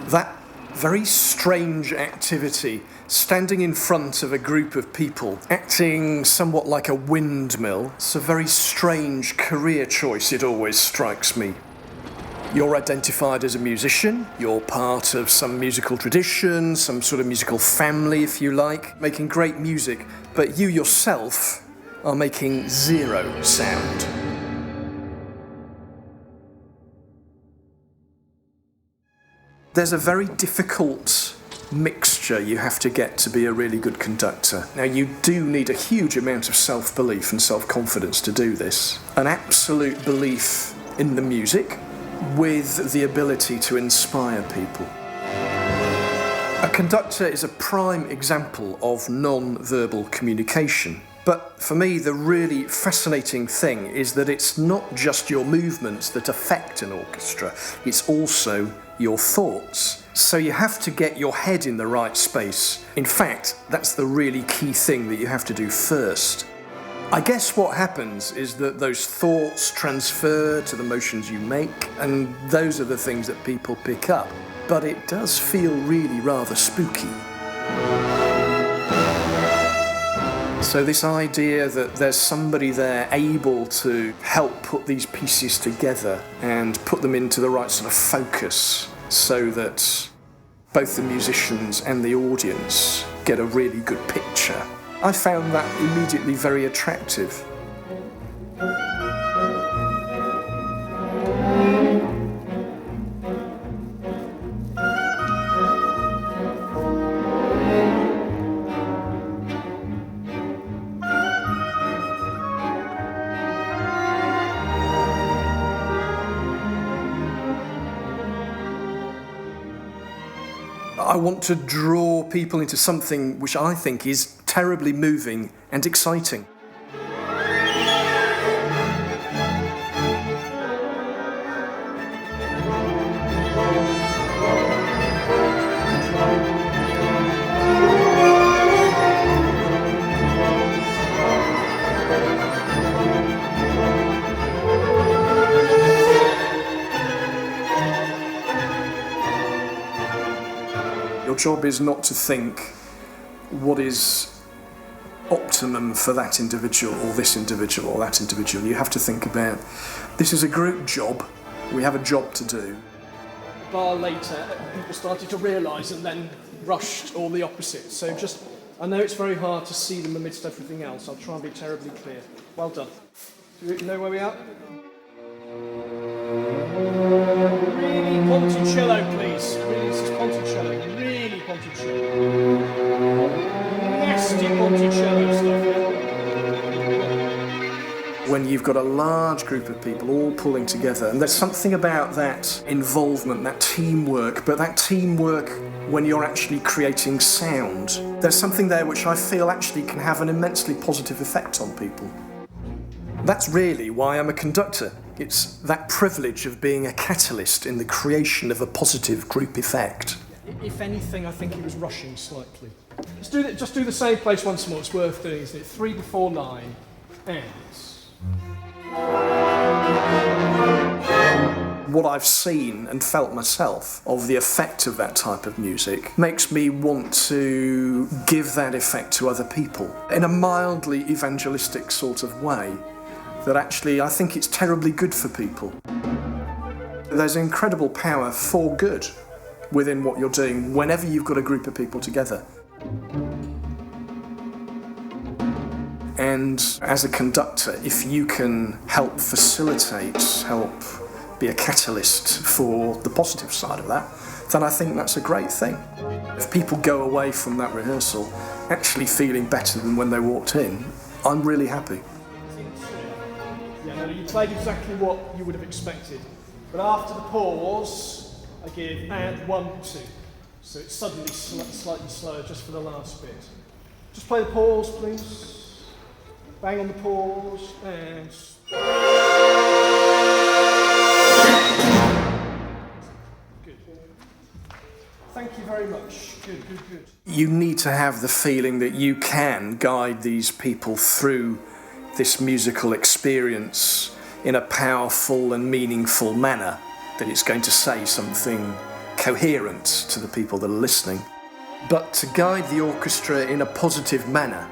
That very strange activity, standing in front of a group of people, acting somewhat like a windmill, it's a very strange career choice, it always strikes me. You're identified as a musician, you're part of some musical tradition, some sort of musical family, if you like, making great music, but you yourself are making zero sound. There's a very difficult mixture you have to get to be a really good conductor. Now, you do need a huge amount of self-belief and self-confidence to do this. An absolute belief in the music with the ability to inspire people. A conductor is a prime example of non-verbal communication. But for me, the really fascinating thing is that it's not just your movements that affect an orchestra, it's also your thoughts. So you have to get your head in the right space. In fact, that's the really key thing that you have to do first. I guess what happens is that those thoughts transfer to the motions you make, and those are the things that people pick up. But it does feel really rather spooky. So this idea that there's somebody there able to help put these pieces together and put them into the right sort of focus so that both the musicians and the audience get a really good picture, I found that immediately very attractive. I want to draw people into something which I think is terribly moving and exciting. Your job is not to think what is optimum for that individual or this individual or that individual. You have to think about, this is a group job, we have a job to do. A bar later, people started to realise and then rushed all the opposite. So just, I know it's very hard to see them amidst everything else. I'll try and be terribly clear. Well done. Do you know where we are? Really Ponticello, please. Really, this is Ponticello. Really Ponticello. Nasty Ponticello stuff, yeah? When you've got a large group of people all pulling together, and there's something about that involvement, that teamwork, but that teamwork when you're actually creating sound, there's something there which I feel actually can have an immensely positive effect on people. That's really why I'm a conductor. It's that privilege of being a catalyst in the creation of a positive group effect. If anything, I think he was rushing slightly. Just do the same place once more. It's worth doing, isn't it? 3 before 9, and... What I've seen and felt myself of the effect of that type of music makes me want to give that effect to other people in a mildly evangelistic sort of way, that actually I think it's terribly good for people. There's incredible power for good within what you're doing whenever you've got a group of people together. And as a conductor, if you can help facilitate, help be a catalyst for the positive side of that, then I think that's a great thing. If people go away from that rehearsal actually feeling better than when they walked in, I'm really happy. Yeah, no, you played exactly what you would have expected. But after the pause, I give and 1, 2. So it's suddenly slightly slower just for the last bit. Just play the pause, please. Bang on the pause and... Good. Thank you very much. Good. You need to have the feeling that you can guide these people through this musical experience in a powerful and meaningful manner, that it's going to say something coherent to the people that are listening, but to guide the orchestra in a positive manner.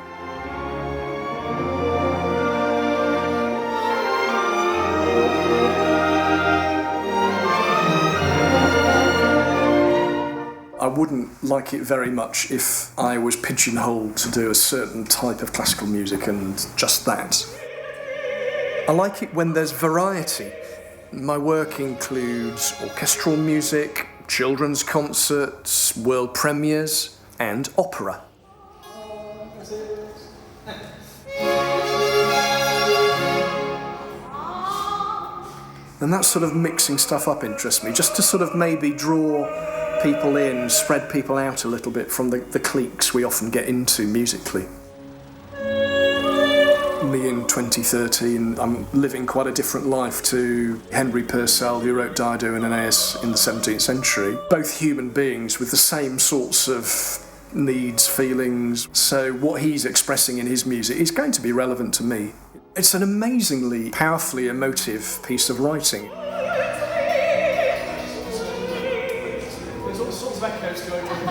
I wouldn't like it very much if I was pigeonholed to do a certain type of classical music and just that. I like it when there's variety. My work includes orchestral music, children's concerts, world premieres, and opera. And that sort of mixing stuff up interests me, just to sort of maybe draw people in, spread people out a little bit from the cliques we often get into musically. Me in 2013, I'm living quite a different life to Henry Purcell, who wrote Dido and Aeneas in the 17th century. Both human beings with the same sorts of needs, feelings. So what he's expressing in his music is going to be relevant to me. It's an amazingly powerfully emotive piece of writing. There's all sorts of echoes going on.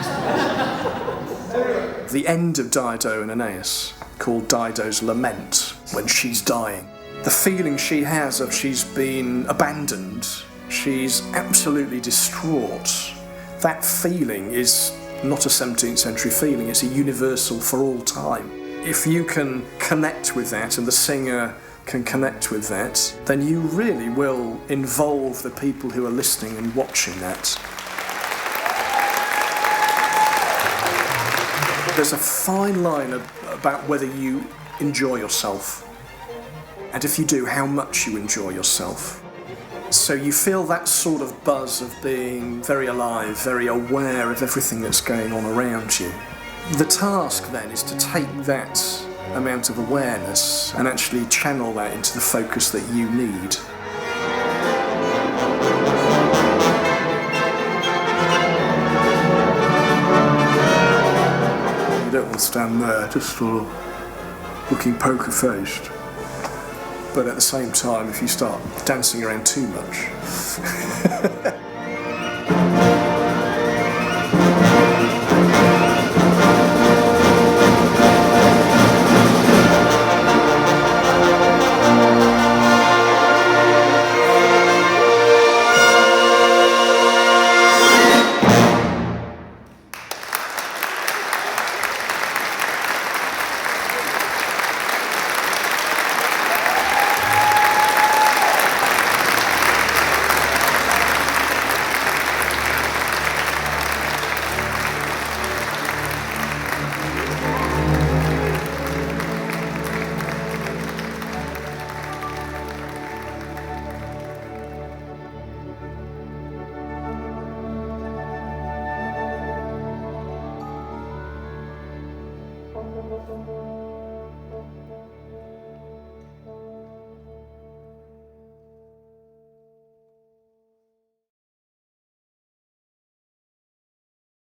The end of Dido and Aeneas, called Dido's Lament, when she's dying. The feeling she has of she's been abandoned, she's absolutely distraught. That feeling is not a 17th century feeling, it's a universal for all time. If you can connect with that and the singer can connect with that, then you really will involve the people who are listening and watching that. There's a fine line about whether you enjoy yourself, and if you do, how much you enjoy yourself. So you feel that sort of buzz of being very alive, very aware of everything that's going on around you. The task then is to take that amount of awareness and actually channel that into the focus that you need. You don't want to stand there just sort of looking poker-faced. But at the same time, if you start dancing around too much,